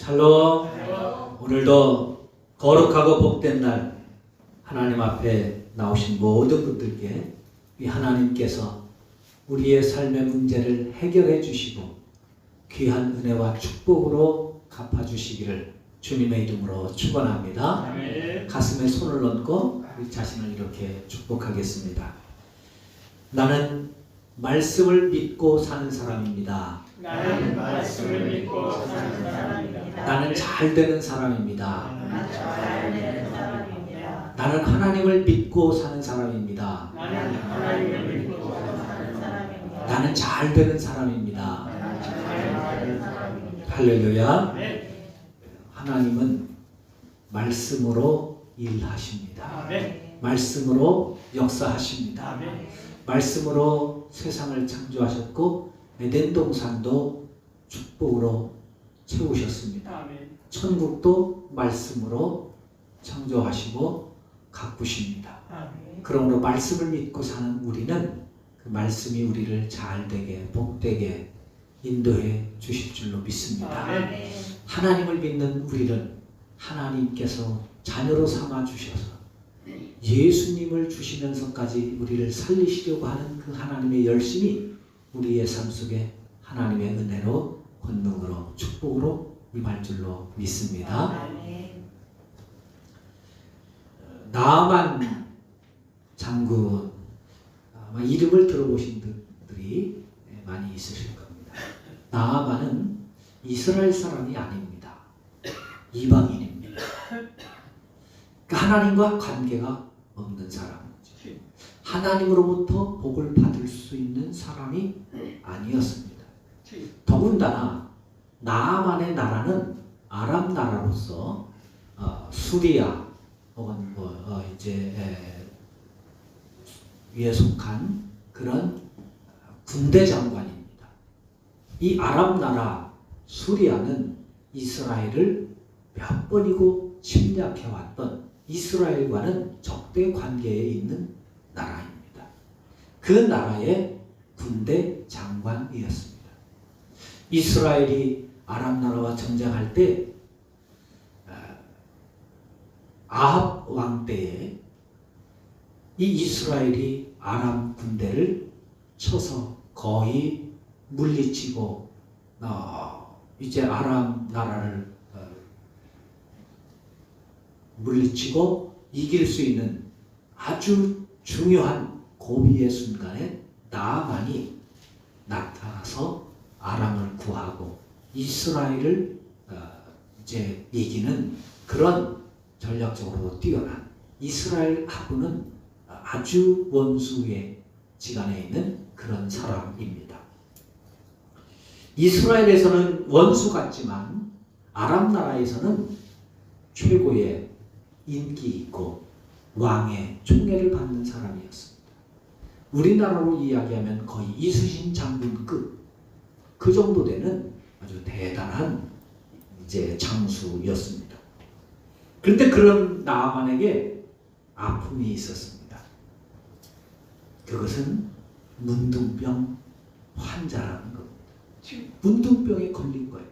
샬롬. 오늘도 거룩하고 복된 날 하나님 앞에 나오신 모든 분들께 이 하나님께서 우리의 삶의 문제를 해결해 주시고 귀한 은혜와 축복으로 갚아주시기를 주님의 이름으로 축원합니다. 아멘. 가슴에 손을 얹고 우리 자신을 이렇게 축복하겠습니다. 나는 말씀을 믿고 사는 사람입니다. 나는 말씀을 믿고 사는 사람입니다. 나는 잘 되는 사람입니다. 나는 잘 되는 사람입니다. 나는 하나님을 믿고 사는 사람입니다. 나는 하나님을 믿고 사는 사람입니다. 나는 잘 되는 사람입니다. 나는 잘 되는 사람입니다. 할렐루야. 네. 하나님은 말씀으로 일하십니다. 아멘. 말씀으로 역사하십니다. 아멘. 말씀으로 세상을 창조하셨고 에덴 동산도 축복으로 채우셨습니다. 아멘. 천국도 말씀으로 창조하시고 가꾸십니다. 아멘. 그러므로 말씀을 믿고 사는 우리는 그 말씀이 우리를 잘되게 복되게 인도해 주실 줄로 믿습니다. 아멘. 하나님을 믿는 우리는 하나님께서 자녀로 삼아 주셔서 예수님을 주시면서까지 우리를 살리시려고 하는 그 하나님의 열심이 우리의 삶 속에 하나님의 은혜로 권능으로 축복으로 임할 줄로 믿습니다. 아멘. 나아만 장군, 아마 이름을 들어보신 분들이 많이 있으실 겁니다. 나아만은 이스라엘 사람이 아닙니다. 이방인입니다. 그러니까 하나님과 관계가 없는 사람이죠. 하나님으로부터 복을 받을 수 있는 사람이 아니었습니다. 더군다나 나아만의 나라는 아람 나라로서 수리아 혹은 위에 속한 그런 군대 장관입니다. 이 아람 나라 수리아는 이스라엘을 몇 번이고 침략해왔던 이스라엘과는 적대 관계에 있는 나라입니다. 그 나라의 군대 장관이었습니다. 이스라엘이 아람 나라와 전쟁할 때 아합 왕 때에 이 이스라엘이 아람 군대를 쳐서 거의 물리치고 이제 아람 나라를 물리치고 이길 수 있는 아주 중요한 고비의 순간에 나아만이 나타나서 아람을 구하고 이스라엘을 이제 이기는 그런 전략적으로 뛰어난 이스라엘하고는 아주 원수의 지간에 있는 그런 사람입니다. 이스라엘에서는 원수 같지만 아람 나라에서는 최고의 인기 있고 왕의 총애를 받는 사람이었습니다. 우리나라로 이야기하면 거의 이순신 장군급 그 정도 되는 아주 대단한 이제 장수였습니다. 그런데 그런 나아만에게 아픔이 있었습니다. 그것은 문둥병 환자라는 겁니다. 문둥병에 걸린 거예요.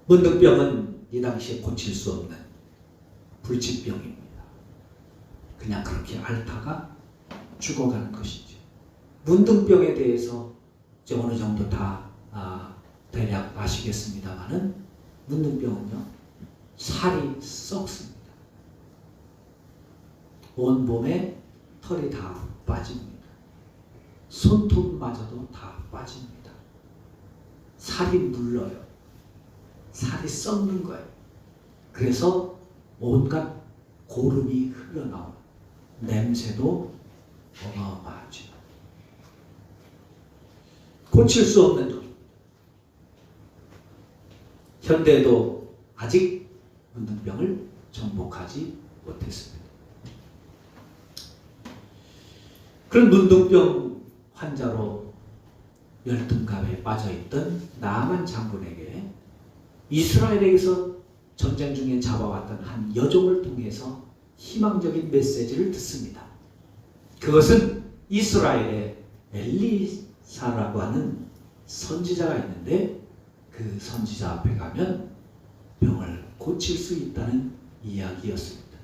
문둥병은 이 당시에 고칠 수 없는 불치병입니다. 그냥 그렇게 앓다가 죽어가는 것이죠. 문둥병에 대해서 이제 어느 정도 다 대략 아시겠습니다만은 문둥병은요 살이 썩습니다. 온몸에 털이 다 빠집니다. 손톱마저도 다 빠집니다. 살이 물러요. 살이 썩는 거예요. 그래서 온갖 고름이 흘러나오고 냄새도 어마어마하죠. 고칠 수 없는 것. 현대에도 아직 문둥병을 정복하지 못했습니다. 그런 문둥병 환자로 열등감에 빠져있던 나아만 장군에게 이스라엘에서 전쟁 중에 잡아왔던 한 여종을 통해서 희망적인 메시지를 듣습니다. 그것은 이스라엘의 엘리사라고 하는 선지자가 있는데 그 선지자 앞에 가면 병을 고칠 수 있다는 이야기였습니다.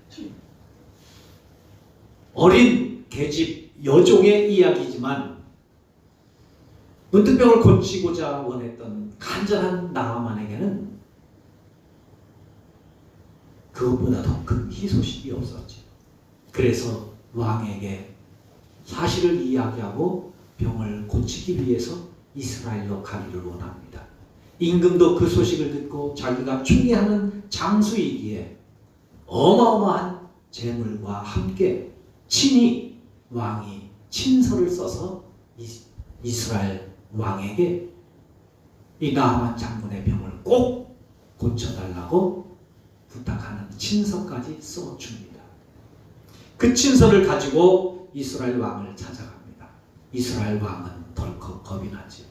어린 계집 여종의 이야기지만 문득병을 고치고자 원했던 간절한 나아만에게는 그것보다 더 큰 희소식이 없었지. 그래서 왕에게 사실을 이야기하고 병을 고치기 위해서 이스라엘로 가기를 원합니다. 임금도 그 소식을 듣고 자기가 충의하는 장수이기에 어마어마한 재물과 함께 친히 왕이 친서를 써서 이스라엘 왕에게 이 나아만 장군의 병을 꼭 고쳐달라고 부탁하는 친서까지 써줍니다. 그 친서를 가지고 이스라엘 왕을 찾아갑니다. 이스라엘 왕은 덜컥 겁이 나죠.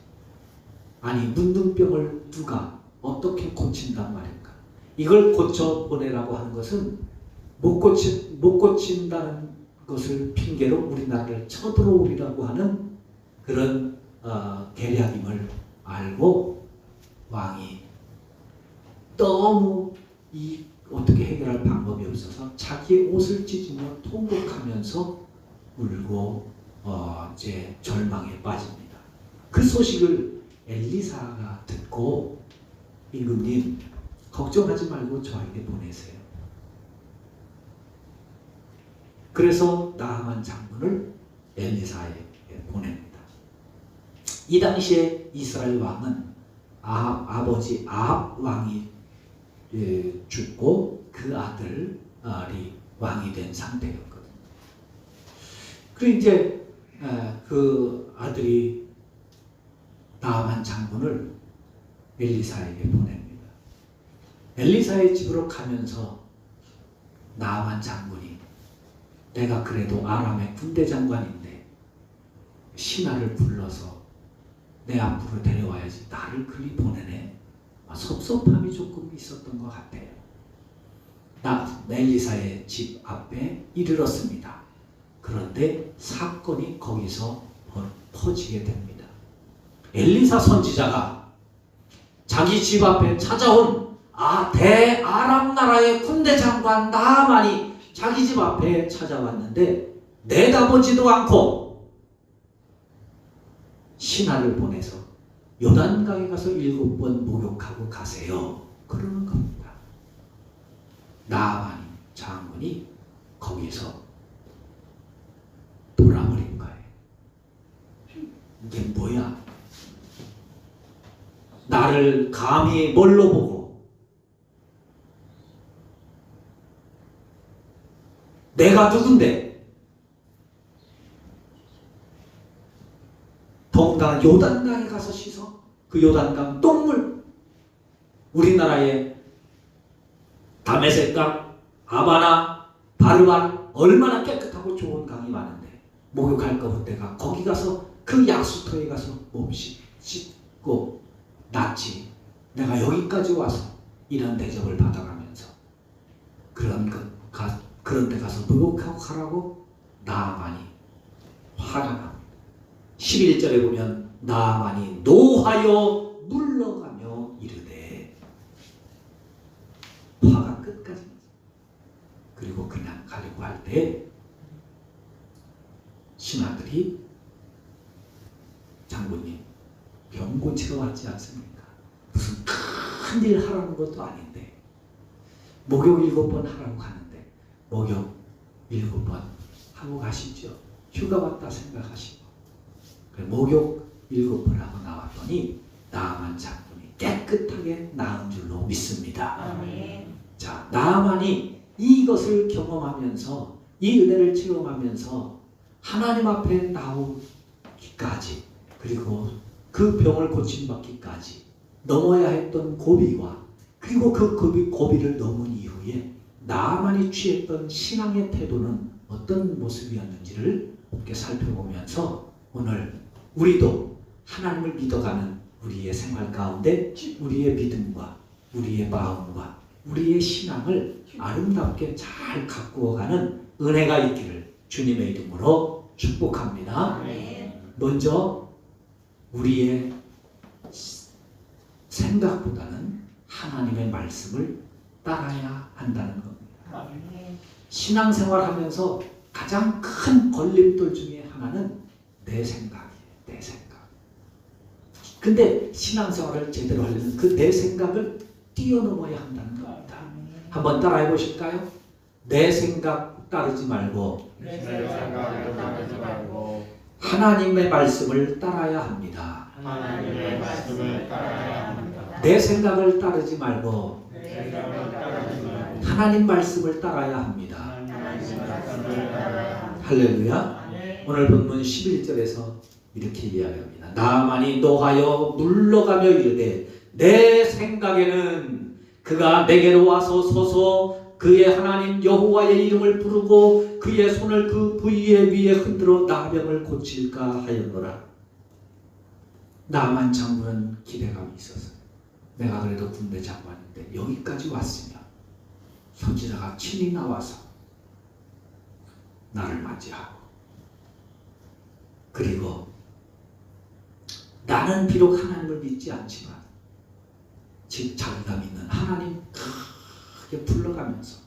아니 문둥병을 누가 어떻게 고친단 말인가? 이걸 고쳐보내라고 하는 것은 못 고친다는 것을 핑계로 우리나라를 쳐들어오리라고 하는 그런 계략임을 알고 왕이 너무 어떻게 해결할 방법이 없어서 자기의 옷을 찢으며 통곡하면서 울고 이제 절망에 빠집니다. 그 소식을 엘리사가 듣고 임금님 걱정하지 말고 저에게 보내세요. 그래서 나아만 장군을 엘리사에게 보냅니다. 이 당시에 이스라엘 왕은 아버지 아합 왕이 죽고 그 아들이 왕이 된 상태였거든요. 그리고 이제 그 아들이 나아만 장군을 엘리사에게 보냅니다. 엘리사의 집으로 가면서 나아만 장군이 내가 그래도 아람의 군대 장관인데 신하를 불러서 내 앞으로 데려와야지 나를 그리 보내네. 섭섭함이 조금 있었던 것 같아요. 엘리사의 집 앞에 이르렀습니다. 그런데 사건이 거기서 터지게 됩니다. 엘리사 선지자가 자기 집 앞에 찾아온 대아람 나라의 군대 장관 나아만이 자기 집 앞에 찾아왔는데 내다보지도 않고 신하를 보내서 요단강에 가서 7번 목욕하고 가세요. 그러는 겁니다. 나아만 장군이 거기서 돌아버린 거예요. 이게 뭐야? 나를 감히 뭘로 보고 내가 누군데 더군다나 요단강에 가서 씻어? 그 요단강 똥물 우리나라의 다메섹강, 아바나, 바르반 얼마나 깨끗하고 좋은 강이 많은데 목욕할 거 데가 거기 가서 그 약수터에 가서 몸 씻고 낫지. 내가 여기까지 와서 이런 대접을 받아가면서 그런 데 가서 목욕하고 가라고 나아만이 화가 납니다. 11절에 보면 나아만이 노하여 물러가며 이르되 화가 끝까지 그리고 그냥 가려고 할 때 신하들이 장군님 병 고치러 왔지 않습니까? 무슨 큰일 하라는 것도 아닌데 목욕 7번 하라고 하는데 목욕 7번 하고 가시죠. 휴가 왔다 생각하시고 목욕 7번 하고 나왔더니 나아만 장군이 깨끗하게 나은 줄로 믿습니다. 아멘. 자, 나아만이 이것을 경험하면서 이 은혜를 체험하면서 하나님 앞에 나오기까지 그리고 그 병을 고침받기까지 넘어야 했던 고비와 그리고 그 고비를 넘은 이후에 나아만이 취했던 신앙의 태도는 어떤 모습이었는지를 함께 살펴보면서 오늘 우리도 하나님을 믿어가는 우리의 생활 가운데 우리의 믿음과 우리의 마음과 우리의 신앙을 아름답게 잘 가꾸어가는 은혜가 있기를 주님의 이름으로 축복합니다. 아멘. 먼저 우리의 생각보다는 하나님의 말씀을 따라야 한다는 겁니다. 아멘. 신앙생활하면서 가장 큰 걸림돌 중에 하나는 내 생각이에요. 내 생각. 근데 신앙생활을 제대로 하려면 그 내 생각을 뛰어넘어야 한다는 겁니다. 한번 따라해 보실까요? 내 생각 따르지 말고 내 생각을 따르지 말고 하나님의 말씀을 따라야 합니다. 하나님의 말씀을 따라야 합니다. 내 생각을 따르지 말고 내 생각을 따르지 말고 하나님 말씀을 따라야 합니다. 하나님의 말씀을 따라야 합니다. 할렐루야. 아멘. 오늘 본문 11절에서 이렇게 이야기합니다. 나만이 노하여 물러가며 이르되 내 생각에는 그가 내게로 와서 서서 그의 하나님 여호와의 이름을 부르고 그의 손을 그 부위의 위에 흔들어 나병을 고칠까 하였노라. 나만 장군은 기대감이 있어서 내가 그래도 군대 장관인데 여기까지 왔으면 선지자가 친히 나와서 나를 맞이하고 그리고 나는 비록 하나님을 믿지 않지만 즉 자기감 있는 하나님 크게 불러가면서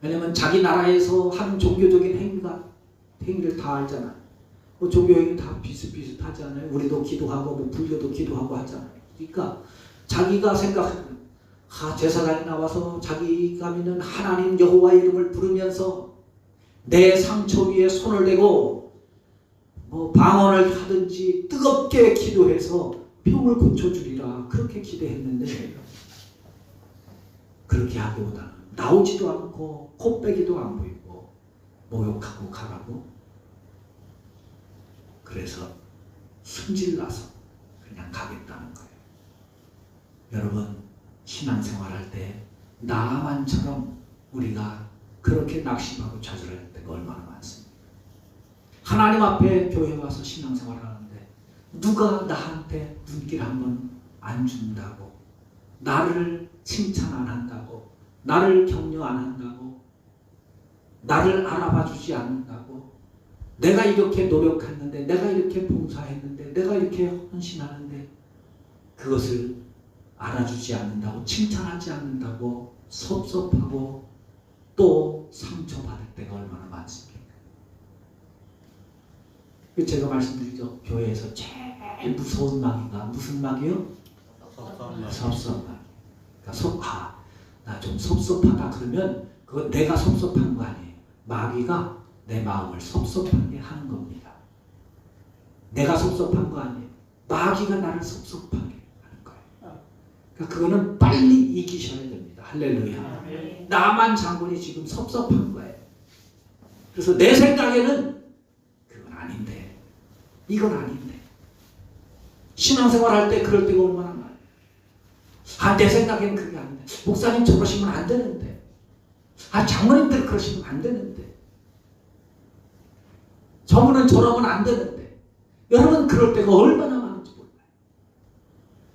왜냐면 자기 나라에서 하는 종교적인 행위를 다 알잖아요. 뭐 종교 행위 다 비슷비슷하잖아요. 우리도 기도하고 뭐 불교도 기도하고 하잖아요. 그러니까 자기가 생각하는 제사장이 나와서 자기가 믿는 하나님 여호와의 이름을 부르면서 내 상처 위에 손을 대고 뭐 방언을 하든지 뜨겁게 기도해서 병을 고쳐주리라 그렇게 기대했는데 그렇게 하기보다는 나오지도 않고 코빼기도 안 보이고 모욕하고 가라고 그래서 승질나서 그냥 가겠다는 거예요. 여러분 신앙생활할 때 나만처럼 우리가 그렇게 낙심하고 좌절할 때가 얼마나 많습니까? 하나님 앞에 교회 와서 신앙생활을 하는데 누가 나한테 눈길 한번 안 준다고 나를 칭찬 안 한다고 나를 격려 안 한다고 나를 알아봐 주지 않는다고 내가 이렇게 노력했는데 내가 이렇게 봉사했는데 내가 이렇게 헌신하는데 그것을 알아주지 않는다고 칭찬하지 않는다고 섭섭하고 또 상처받을 때가 얼마나 많습니까? 제가 말씀드리죠. 교회에서 제일 무서운 마귀가 무슨 마귀요? 섭섭 마귀. 그러니까 나 좀 섭섭하다 그러면 그건 내가 섭섭한 거 아니에요. 마귀가 내 마음을 섭섭하게 하는 겁니다. 내가 섭섭한 거 아니에요. 마귀가 나를 섭섭하게 하는 거예요. 그러니까 그거는 빨리 이기셔야 됩니다. 할렐루야. 아멘. 나만 장군이 지금 섭섭한 거예요. 그래서 내 생각에는 그건 아닌데 이건 아닌데 신앙생활 할 때 그럴 때가 얼마나 많아요. 내 생각에는 그게 아닌데 목사님 저러시면 안 되는데 장로님들 그러시면 안 되는데 저분은 저러면 안 되는데 여러분 그럴 때가 얼마나 많은지 몰라요.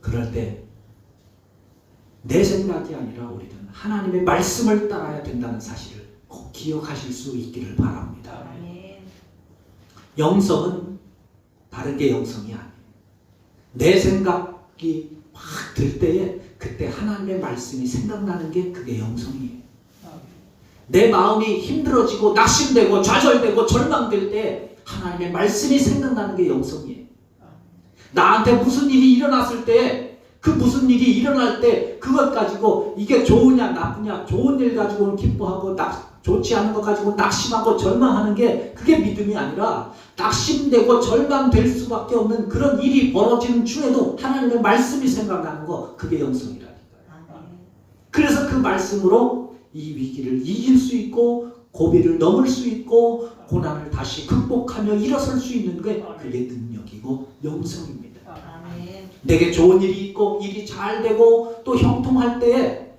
그럴 때 내 생각이 아니라 우리는 하나님의 말씀을 따라야 된다는 사실을 꼭 기억하실 수 있기를 바랍니다. 아멘. 영성은 다르게 영성이 아니에요. 내 생각이 막 들 때에 그때 하나님의 말씀이 생각나는 게 그게 영성이에요. 내 마음이 힘들어지고 낙심되고 좌절되고 절망될 때 하나님의 말씀이 생각나는 게 영성이에요. 나한테 무슨 일이 일어났을 때 그 무슨 일이 일어날 때 그것 가지고 이게 좋으냐 나쁘냐 좋은 일 가지고는 기뻐하고 좋지 않은 것 가지고 낙심하고 절망하는 게 그게 믿음이 아니라 낙심되고 절망될 수밖에 없는 그런 일이 벌어지는 중에도 하나님의 말씀이 생각나는 거 그게 영성이라니까요. 그래서 그 말씀으로 이 위기를 이길 수 있고 고비를 넘을 수 있고 고난을 다시 극복하며 일어설 수 있는 게 그게 능력이고 영성입니다. 아멘. 내게 좋은 일이 있고 일이 잘 되고 또 형통할 때에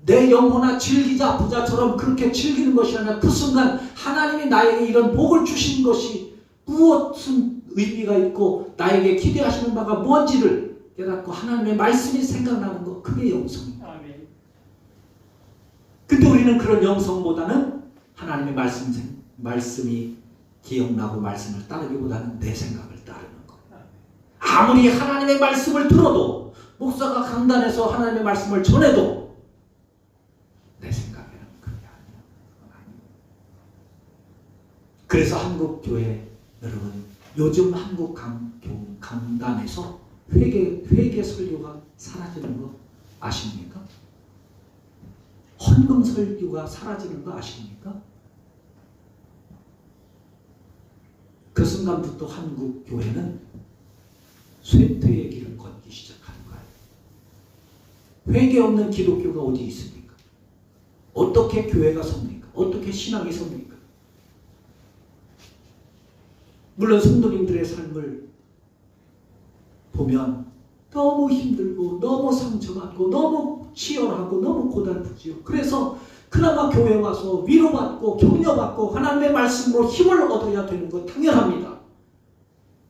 내 영혼아 즐기자 부자처럼 그렇게 즐기는 것이 아니라 그 순간 하나님이 나에게 이런 복을 주신 것이 무엇은 의미가 있고 나에게 기대하시는 바가 뭔지를 깨닫고 하나님의 말씀이 생각나는 것 그게 영성입니다. 아멘. 근데 우리는 그런 영성보다는 하나님의 말씀이 기억나고 말씀을 따르기보다는 내 생각을 따르는 거예요. 아무리 하나님의 말씀을 들어도 목사가 강단에서 하나님의 말씀을 전해도 내 생각에는 그게 아니야. 그래서 한국 교회 여러분, 요즘 한국 강단에서 회개 설교가 사라지는 거 아십니까? 헌금 설교가 사라지는 거 아십니까? 그 순간부터 한국 교회는 쇠퇴의 길을 걷기 시작하는 거예요. 회개 없는 기독교가 어디 있습니까? 어떻게 교회가 섭니까? 어떻게 신앙이 섭니까? 물론 성도님들의 삶을 보면 너무 힘들고 너무 상처받고 너무 치열하고 너무 고달프지요. 그래서 그나마 교회 와서 위로받고 격려받고 하나님의 말씀으로 힘을 얻어야 되는 건 당연합니다.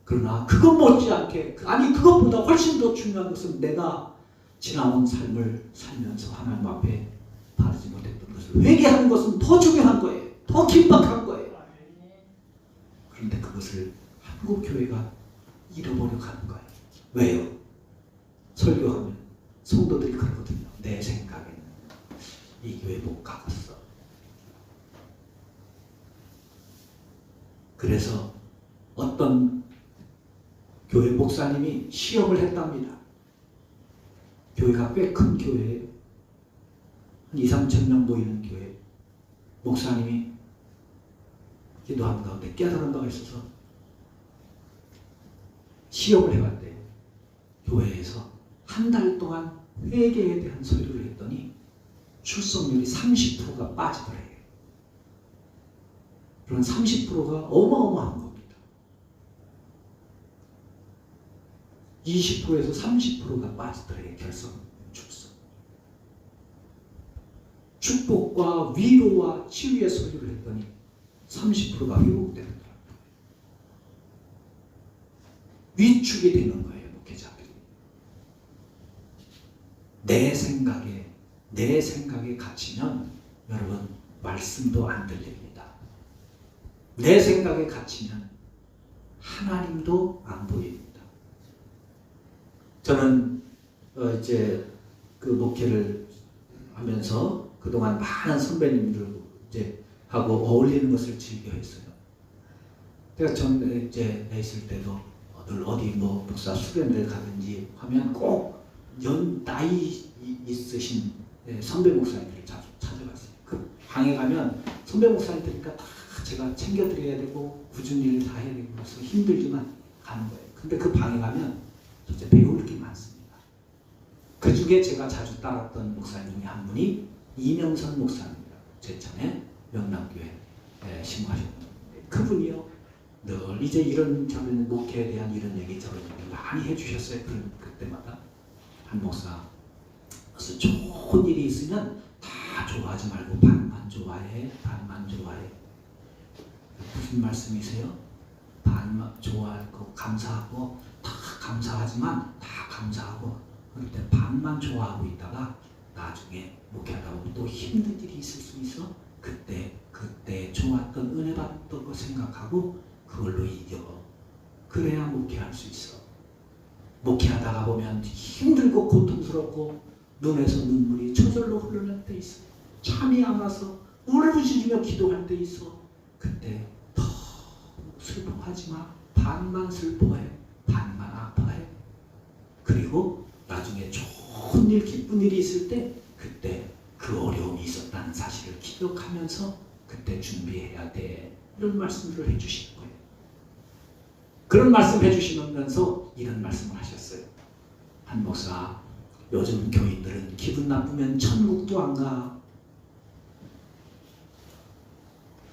그러나 그것 못지않게, 아니 그것보다 훨씬 더 중요한 것은 내가 지나온 삶을 살면서 하나님 앞에 바르지 못했던 것을 회개하는 것은 더 중요한 거예요. 더 긴박한 거예요. 그런데 그것을 한국 교회가 잃어버려 가는 거예요. 왜요? 설교하면 성도들이 그러거든요. 내 생각에는 이 교회 못 가봤어. 그래서 어떤 교회 목사님이 시험을 했답니다. 교회가 꽤 큰 교회예요. 한 2~3천 명 모이는 교회. 목사님이 기도하는 가운데 깨달은 바가 있어서 시험을 해봤대요. 교회에서 한 달 동안 회개에 대한 설교를 했더니 출석률이 30%가 빠지더래요. 그런 30%가 어마어마한 겁니다. 20%에서 30%가 빠지더래요. 결석, 출석. 축복과 위로와 치유의 설교를 했더니 30%가 회복되더라고요. 위축이 되는 거예요. 목회자들이. 내 생각에 갇히면 여러분 말씀도 안 들립니다. 내 생각에 갇히면 하나님도 안 보입니다. 저는 이제 그 목회를 하면서 그동안 많은 선배님들 이제 하고 어울리는 것을 즐겨 했어요. 제가 전에 이제 있을 때도 늘 어디 뭐 목사 수련회를 가든지 하면 꼭 나이 있으신 선배 목사님들을 자주 찾아갔어요. 그 방에 가면 선배 목사님들이니까 다 제가 챙겨드려야 되고 굳은 일을 다 해야 되고 그래서 힘들지만 가는 거예요. 근데 그 방에 가면 진짜 배울 게 많습니다. 그 중에 제가 자주 따랐던 목사님 중에 한 분이 이명선 목사님이라고 제천의 명랑교회 신고하셨는데 그분이요 늘 이제 이런 저런 목회에 대한 이런 얘기 저런 얘기 많이 해주셨어요. 그때마다 한 목사 무슨 좋은 일이 있으면 다 좋아하지 말고 반만 좋아해. 무슨 말씀이세요? 반만 좋아하고 감사하고 다 감사하지만 다 감사하고 그럴 때 반만 좋아하고 있다가 나중에 목회하다 보면 또 힘든 일이 있을 수 있어. 그때 좋았던 은혜 받던 거 생각하고 그걸로 이겨. 그래야 목회할 수 있어. 목회하다가 보면 힘들고 고통스럽고 눈에서 눈물이 저절로 흘러날 때 있어. 잠이 안 와서 울부짖으며 기도할 때 있어. 그때 더 슬퍼하지 마. 반만 슬퍼해. 반만 아파해. 그리고 나중에 좋은 일, 기쁜 일이 있을 때 그때 그 어려움이 있었다는 사실을 기억하면서 그때 준비해야 돼. 이런 말씀들을 해주시는 거예요. 그런 말씀 해주시면서 이런 말씀을 하셨어요. 한 목사, 요즘 교인들은 기분 나쁘면 천국도 안 가.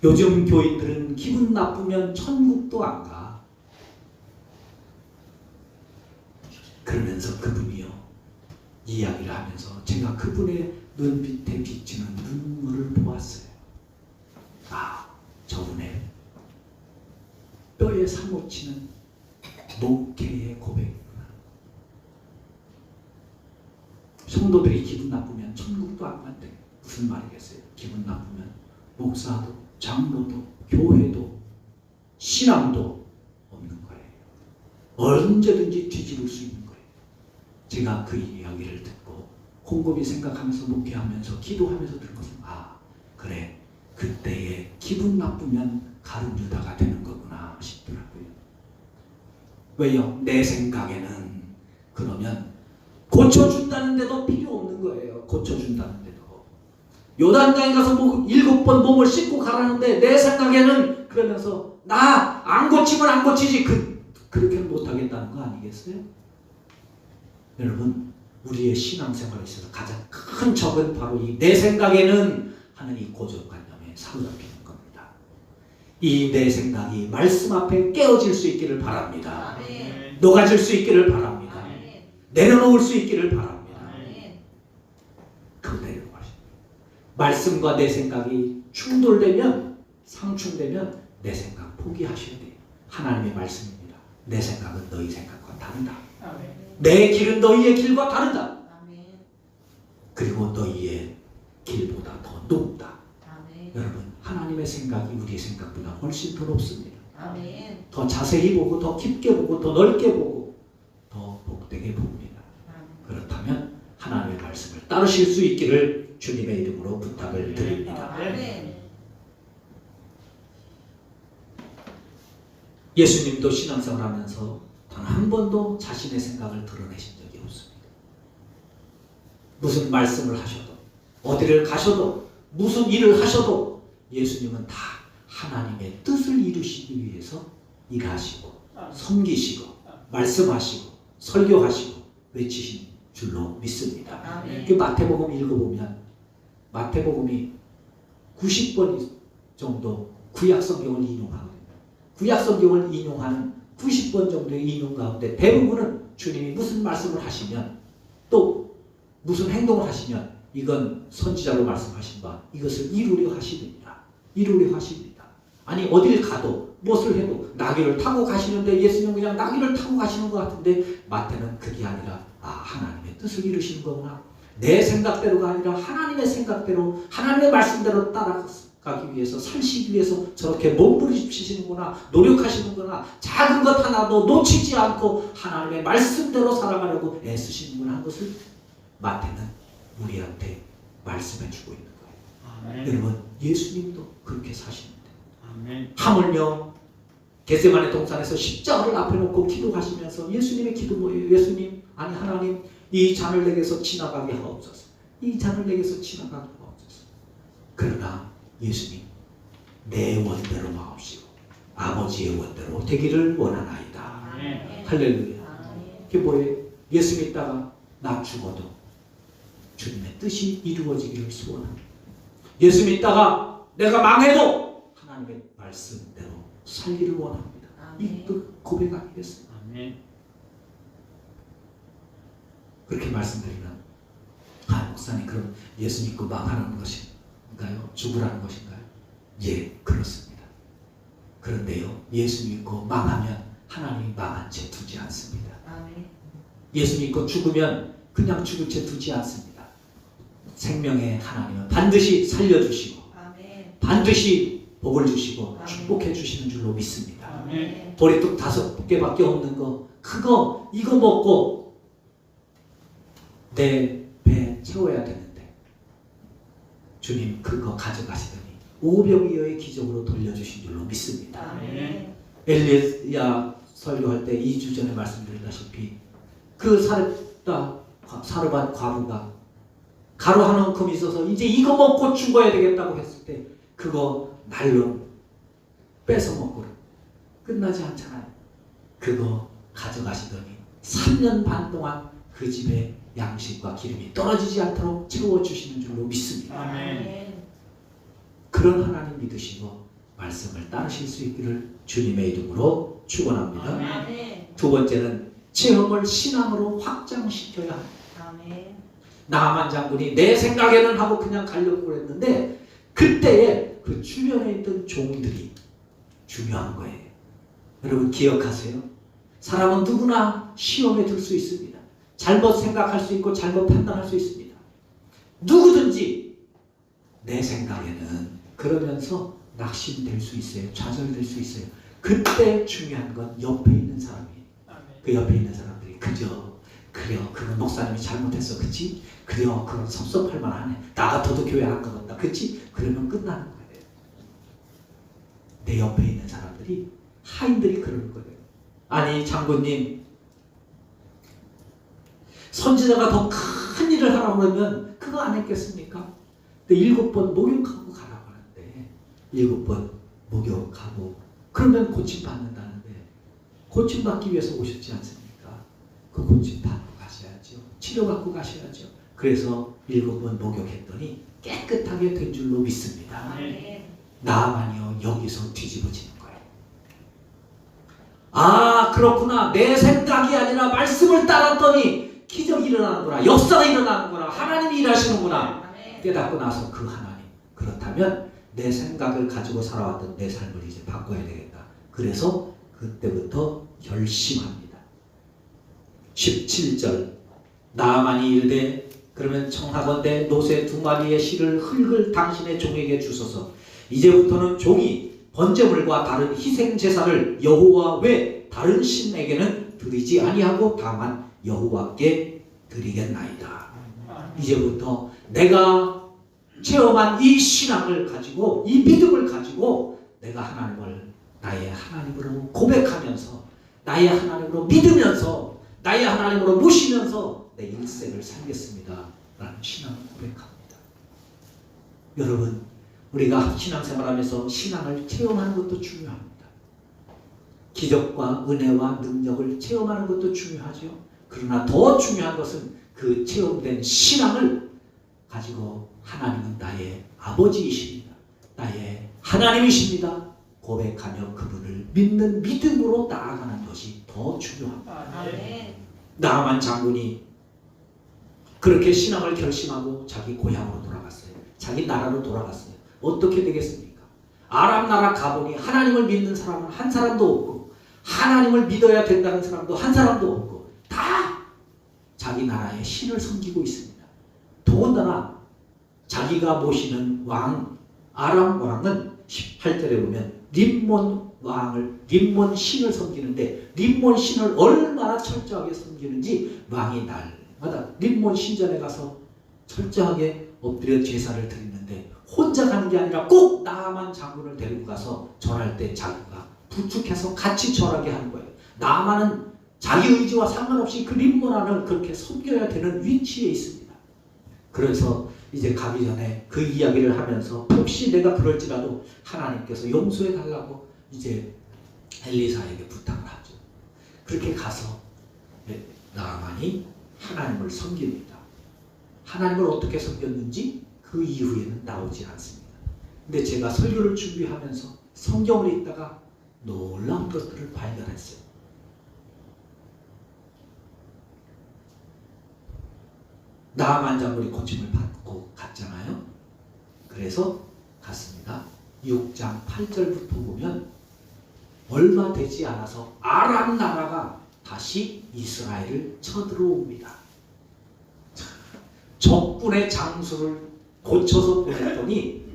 요즘 교인들은 기분 나쁘면 천국도 안 가. 그러면서 그분이요 이야기를 하면서 제가 그분의 눈빛에 비치는 눈물을 보았어요. 아, 저분의 뼈에 사무치는 목회의 고백이구나. 성도들이 기분 나쁘면 천국도 안 간대. 무슨 말이겠어요? 기분 나쁘면 목사도 장로도 교회도 신앙도 없는 거예요. 언제든지 뒤집을 수 있는 거예요. 제가 그 이야기를 듣고 곰곰이 생각하면서 목회하면서 기도하면서 들은 것은 그래 그때에 기분 나쁘면 가룟 유다가 되는 거구나 싶더라고요. 왜요? 내 생각에는 그러면 고쳐준다는데도 필요 없는 거예요. 고쳐준다는데도 요단강에 가서 7번 몸을 씻고 가라는데 내 생각에는 그러면서 나 안 고치면 안 고치지 그렇게는 못하겠다는 거 아니겠어요? 여러분 우리의 신앙생활에 있어서 가장 큰 적은 바로 이 내 생각에는 하는 이 고정관념에 사로잡히는 겁니다. 이 내 생각이 말씀 앞에 깨어질 수 있기를 바랍니다. 아멘. 녹아질 수 있기를 바랍니다. 아멘. 내려놓을 수 있기를 바랍니다. 아멘. 그 내려놓으십니다. 말씀과 내 생각이 충돌되면 상충되면 내 생각 포기하셔야 돼요. 하나님의 말씀입니다. 내 생각은 너희 생각과 다르다. 아멘. 내 길은 너희의 길과 다르다. 아멘. 그리고 너희의 길보다 더 높다. 아멘. 여러분 하나님의 생각이 우리의 생각보다 훨씬 더 높습니다. 아멘. 더 자세히 보고 더 깊게 보고 더 넓게 보고 더 복되게 봅니다. 그렇다면 하나님의 말씀을 따르실 수 있기를 주님의 이름으로 부탁을 드립니다. 아멘. 예수님도 신앙생활하면서 단 한 번도 자신의 생각을 드러내신 적이 없습니다. 무슨 말씀을 하셔도 어디를 가셔도 무슨 일을 하셔도 예수님은 다 하나님의 뜻을 이루시기 위해서 일하시고 섬기시고 말씀하시고 설교하시고 외치신 줄로 믿습니다. 아멘. 그 마태복음 읽어보면 마태복음이 90번 정도 구약성경을 인용하거든요. 구약성경을 인용하는 90번 정도의 인용 가운데 대부분은 주님이 무슨 말씀을 하시면 또 무슨 행동을 하시면 이건 선지자로 말씀하신 바 이것을 이루려 하십니다. 이루려 하십니다. 아니 어딜 가도 무엇을 해도 나귀를 타고 가시는데 예수님은 그냥 나귀를 타고 가시는 것 같은데 마태는 그게 아니라 하나님의 뜻을 이루시는 거구나. 내 생각대로가 아니라 하나님의 생각대로 하나님의 말씀대로 따라가기 위해서 살시기 위해서 저렇게 몸부림치시는구나. 노력하시는구나. 작은 것 하나도 놓치지 않고 하나님의 말씀대로 살아가려고 애쓰시는구나 한 것을 마태는 우리한테 말씀해 주고 있는 거예요. 아멘. 여러분 예수님도 그렇게 사십니다. 아멘. 하물며 겟세마네 동산에서 십자가를 앞에 놓고 기도하시면서 예수님의 기도 뭐예요? 예수님 아니 하나님 이 잔을 내게서 지나가게 하옵소서. 이 잔을 내게서 지나가게 하옵소서. 그러나 예수님 내 원대로 마옵시고 아버지의 원대로 되기를 원하나이다. 아멘. 할렐루야. 아멘. 그게 뭐예요? 예수 믿다가 나 죽어도 주님의 뜻이 이루어지기를 소원합니다. 예수 믿다가 내가 망해도 하나님의 말씀대로 살기를 원합니다. 이 고백 아니겠습니까? 아멘. 그렇게 말씀드리면 목사님 그럼 예수 믿고 망하는 것인가요? 죽으라는 것인가요? 예, 그렇습니다. 그런데요 예수 믿고 망하면 하나님이 망한 채 두지 않습니다. 아멘. 예수 믿고 죽으면 그냥 죽은 채 두지 않습니다. 생명의 하나님은 반드시 살려주시고 아멘. 반드시 복을 주시고 아멘. 축복해 주시는 줄로 믿습니다. 아멘. 보리떡 5개밖에 없는 거 그거 이거 먹고 내 배 채워야 되는데 주님 그거 가져가시더니 오병이어의 기적으로 돌려주신 줄로 믿습니다. 아멘. 엘리야 설교할 때 2주 전에 말씀드렸다시피 그 사르밧 과부가 가루 한 움큼 있어서 이제 이거 먹고 죽어야 되겠다고 했을 때 그거 날로 뺏어 먹고 끝나지 않잖아요. 그거 가져가시더니 3년 반 동안 그 집에 양식과 기름이 떨어지지 않도록 채워주시는 줄로 믿습니다. 아멘. 그런 하나님 믿으시고 말씀을 따르실 수 있기를 주님의 이름으로 축원합니다. 아멘. 두 번째는 체험을 신앙으로 확장시켜야 합니다. 아멘. 나하만 장군이 내 생각에는 하고 그냥 가려고 했는데 그때에 그 주변에 있던 종들이 중요한 거예요. 여러분 기억하세요. 사람은 누구나 시험에 들 수 있습니다. 잘못 생각할 수 있고 잘못 판단할 수 있습니다. 누구든지 내 생각에는 그러면서 낙심될 수 있어요. 좌절될 수 있어요. 그때 중요한 건 옆에 있는 사람이에요. 그 옆에 있는 사람들이 그저 그래요. 그건 목사님이 잘못했어. 그치? 그래요. 그건 섭섭할 만하네. 나 같아도 교회 안 가겠다. 그치? 그러면 끝나는 거예요. 내 옆에 있는 사람들이 하인들이 그러는 거예요. 아니 장군님, 선지자가 더 큰 일을 하라고 그러면 그거 안 했겠습니까? 근데 7번 목욕하고 가라고 하는데 7번 목욕하고 그러면 고침받는다는데 고침받기 위해서 오셨지 않습니까? 그 고침받고 가셔야죠. 치료받고 가셔야죠. 그래서 7번 목욕했더니 깨끗하게 된 줄로 믿습니다. 나만이요 여기서 뒤집어지는 거예요. 아 그렇구나. 내 생각이 아니라 말씀을 따랐더니 기적이 일어나는구나. 역사가 일어나는구나. 하나님이 일하시는구나. 깨닫고 나서 그 하나님, 그렇다면 내 생각을 가지고 살아왔던 내 삶을 이제 바꿔야 되겠다. 그래서 그때부터 결심합니다. 17절 나만이 이르되 그러면 청하건대 노새 2마리의 실을 흙을 당신의 종에게 주소서. 이제부터는 종이 번제물과 다른 희생 제사를 여호와 외 다른 신에게는 드리지 아니하고 다만 여호와께 드리겠나이다. 이제부터 내가 체험한 이 신앙을 가지고 이 믿음을 가지고 내가 하나님을 나의 하나님으로 고백하면서 나의 하나님으로 믿으면서 나의 하나님으로 모시면서 내 일생을 살겠습니다 라는 신앙을 고백합니다. 여러분 우리가 신앙생활하면서 신앙을 체험하는 것도 중요합니다. 기적과 은혜와 능력을 체험하는 것도 중요하죠. 그러나 더 중요한 것은 그 체험된 신앙을 가지고 하나님은 나의 아버지이십니다. 나의 하나님이십니다. 고백하며 그분을 믿는 믿음으로 나아가는 것이 더 중요합니다. 나아만 장군이 그렇게 신앙을 결심하고 자기 고향으로 돌아갔어요. 자기 나라로 돌아갔어요. 어떻게 되겠습니까? 아람 나라 가보니 하나님을 믿는 사람은 한 사람도 없고 하나님을 믿어야 된다는 사람도 한 사람도 없고 다 자기 나라의 신을 섬기고 있습니다. 더군다나 자기가 모시는 왕 아람 왕은 18절에 보면 림몬 신을 섬기는데 림몬 신을 얼마나 철저하게 섬기는지 왕이 날마다 림몬 신전에 가서 철저하게 엎드려 제사를 드리는데 혼자 가는 게 아니라 꼭 나아만 장군을 데리고 가서 절할 때 자기가 부축해서 같이 절하게 하는 거예요. 나아만은 자기 의지와 상관없이 그 림몬안을 그렇게 섬겨야 되는 위치에 있습니다. 그래서 이제 가기 전에 그 이야기를 하면서 혹시 내가 그럴지라도 하나님께서 용서해 달라고 이제 엘리사에게 부탁을 하죠. 그렇게 가서 나아만이 하나님을 섬깁니다. 하나님을 어떻게 섬겼는지 그 이후에는 나오지 않습니다. 근데 제가 설교를 준비하면서 성경을 읽다가 놀라운 것들을 발견했어요. 나아만 장군이 고침을 받고 갔잖아요. 그래서 갔습니다. 6장 8절부터 보면 얼마 되지 않아서 아람 나라가 다시 이스라엘을 쳐들어옵니다. 적군의 장수를 고쳐서 보냈더니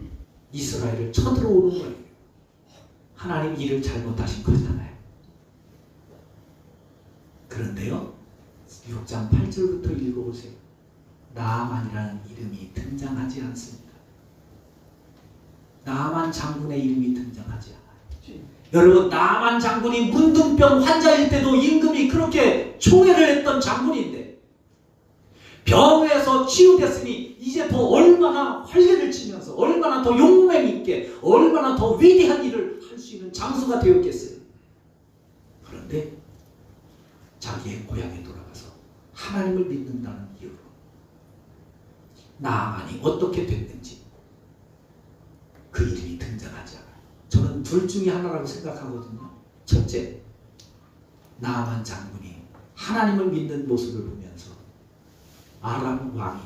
이스라엘을 쳐들어오는 거예요. 하나님 일을 잘못하신 거잖아요. 그런데요. 6장 8절부터 읽어보세요. 나아만이라는 이름이 등장하지 않습니다. 나아만 장군의 이름이 등장하지 않아요. 여러분 나아만 장군이 문둥병 환자일 때도 임금이 그렇게 총애를 했던 장군인데 병에서 치유됐으니 이제 더 얼마나 활개를 치면서 얼마나 더 용맹 있게 얼마나 더 위대한 일을 할 수 있는 장수가 되었겠어요. 그런데 자기의 고향에 돌아가서 하나님을 믿는다는 이유로 나아만이 어떻게 됐는지 그 이름이 등장하지 않아요. 저는 둘 중에 하나라고 생각하거든요. 첫째, 나아만 장군이 하나님을 믿는 모습을 보면서 아람 왕이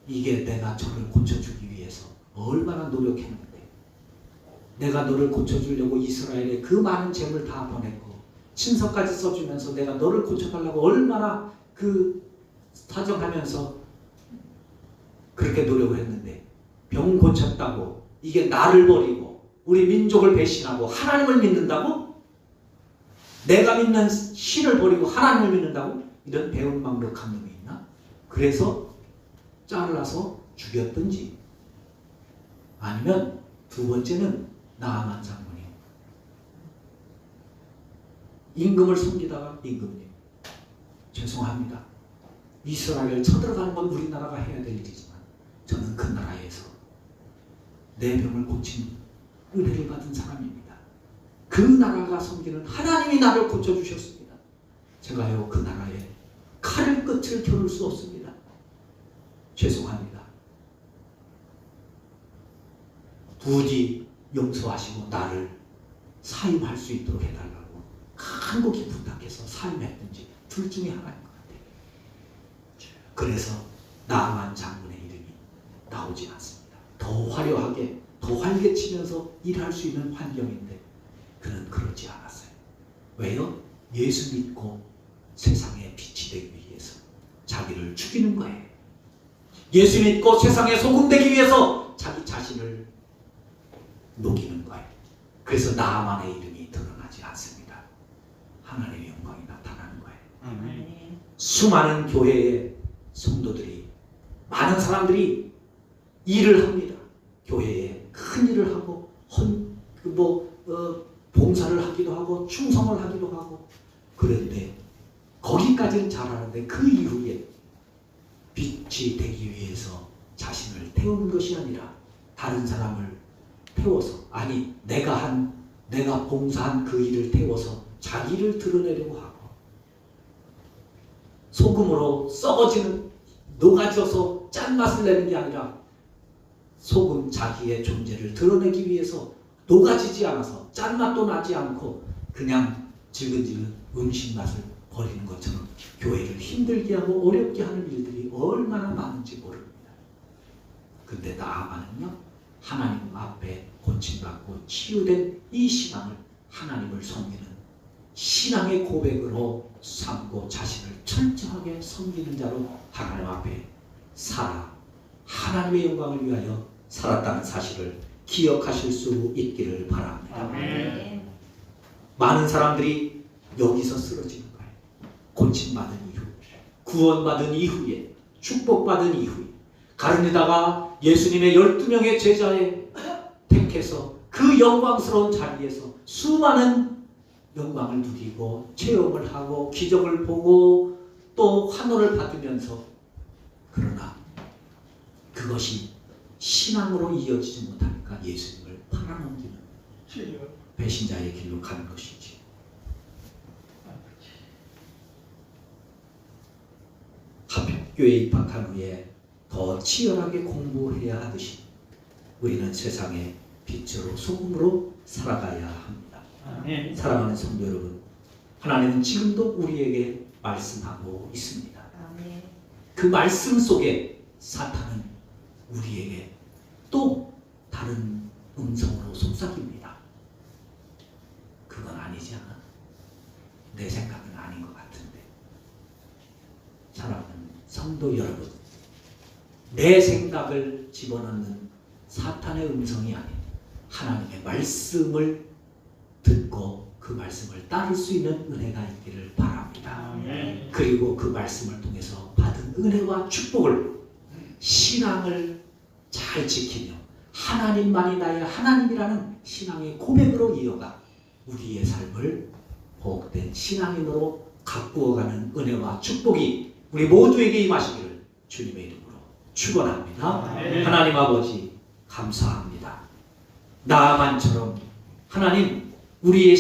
이게 내가 저를 고쳐주기 위해서 얼마나 노력했는데 내가 너를 고쳐주려고 이스라엘에 그 많은 재물 다 보냈고 친서까지 써주면서 내가 너를 고쳐달라고 얼마나 그 사정하면서 그렇게 노력을 했는데 병 고쳤다고 이게 나를 버리고 우리 민족을 배신하고 하나님을 믿는다고? 내가 믿는 신을 버리고 하나님을 믿는다고? 이런 배은망덕한 놈이 있나? 그래서 잘라서 죽였든지, 아니면 두 번째는 나아만 장군이 임금을 섬기다가 임금님 죄송합니다. 이스라엘을 쳐들어가는 건 우리나라가 해야 될 일이지만 저는 그 나라에서 내 병을 고친 은혜를 받은 사람입니다. 그 나라가 섬기는 하나님이 나를 고쳐주셨습니다. 제가요 그 나라에 칼을 끝을 겨룰 수 없습니다. 죄송합니다. 부디 용서하시고 나를 사임할 수 있도록 해달라고 간곡히 부탁해서 사임했든지 둘 중에 하나인 것 같아요. 그래서 나아만 장군의 이름이 나오지 않습니다. 더 화려하게 더 활개치면서 일할 수 있는 환경인데 그는 그러지 않았어요. 왜요? 예수 믿고 세상에 빛이 되기 위해서 자기를 죽이는 거예요. 예수 믿고 세상에 소금 되기 위해서 자기 자신을 녹이는 거예요. 그래서 나아만의 이름이 드러나지 않습니다. 하나님의 영광이 나타나는 거예요. 아멘. 수많은 교회의 성도들이, 많은 사람들이 일을 합니다. 교회에 큰 일을 하고 봉사를 하기도 하고 충성을 하기도 하고, 그런데 거기까지는 잘하는데 그 이후에 빛이 되기 위해서 자신을 태우는 것이 아니라 다른 사람을 태워서, 아니 내가 봉사한 그 일을 태워서 자기를 드러내려고 하고, 소금으로 썩어지는, 녹아져서 짠맛을 내는 게 아니라 소금 자기의 존재를 드러내기 위해서 녹아지지 않아서 짠맛도 나지 않고 그냥 질근질근 음식 맛을 버리는 것처럼 교회를 힘들게 하고 어렵게 하는 일들이 얼마나 많은지 모릅니다. 근데 나아만은요, 하나님 앞에 고침받고 치유된 이 신앙을 하나님을 섬기는 신앙의 고백으로 삼고 자신을 철저하게 섬기는 자로 하나님 앞에 살아 하나님의 영광을 위하여 살았다는 사실을 기억하실 수 있기를 바랍니다. 아멘. 많은 사람들이 여기서 쓰러지는 거예요. 고침받은 이후, 구원받은 이후에, 축복받은 이후에, 가룟유다가 예수님의 12명의 제자에 택해서 그 영광스러운 자리에서 수많은 영광을 누리고 체험을 하고 기적을 보고 또 환호를 받으면서, 그러나 그것이 신앙으로 이어지지 못하니까 예수님을 팔아넘기는 배신자의 길로 가는 것이지. 학교에 입학한 후에 더 치열하게 공부해야 하듯이 우리는 세상의 빛으로 소금으로 살아가야 합니다. 아멘. 사랑하는 성도 여러분, 하나님은 지금도 우리에게 말씀하고 있습니다. 아멘. 그 말씀 속에 사탄은 우리에게 또 다른 음성으로 속삭입니다. 그건 아니지 않아? 내 생각은 아닌 것 같은데. 사랑하는 성도 여러분, 내 생각을 집어넣는 사탄의 음성이 아닌 하나님의 말씀을 듣고 그 말씀을 따를 수 있는 은혜가 있기를 바랍니다. 아멘. 그리고 그 말씀을 통해서 받은 은혜와 축복을, 신앙을 잘 지키며 하나님만이 나의 하나님이라는 신앙의 고백으로 이어가 우리의 삶을 복된 신앙인으로 가꾸어가는 은혜와 축복이 우리 모두에게 임하시기를 주님의 이름으로 축원합니다. 아멘. 하나님 아버지 감사합니다. 나아만처럼 하나님 우리의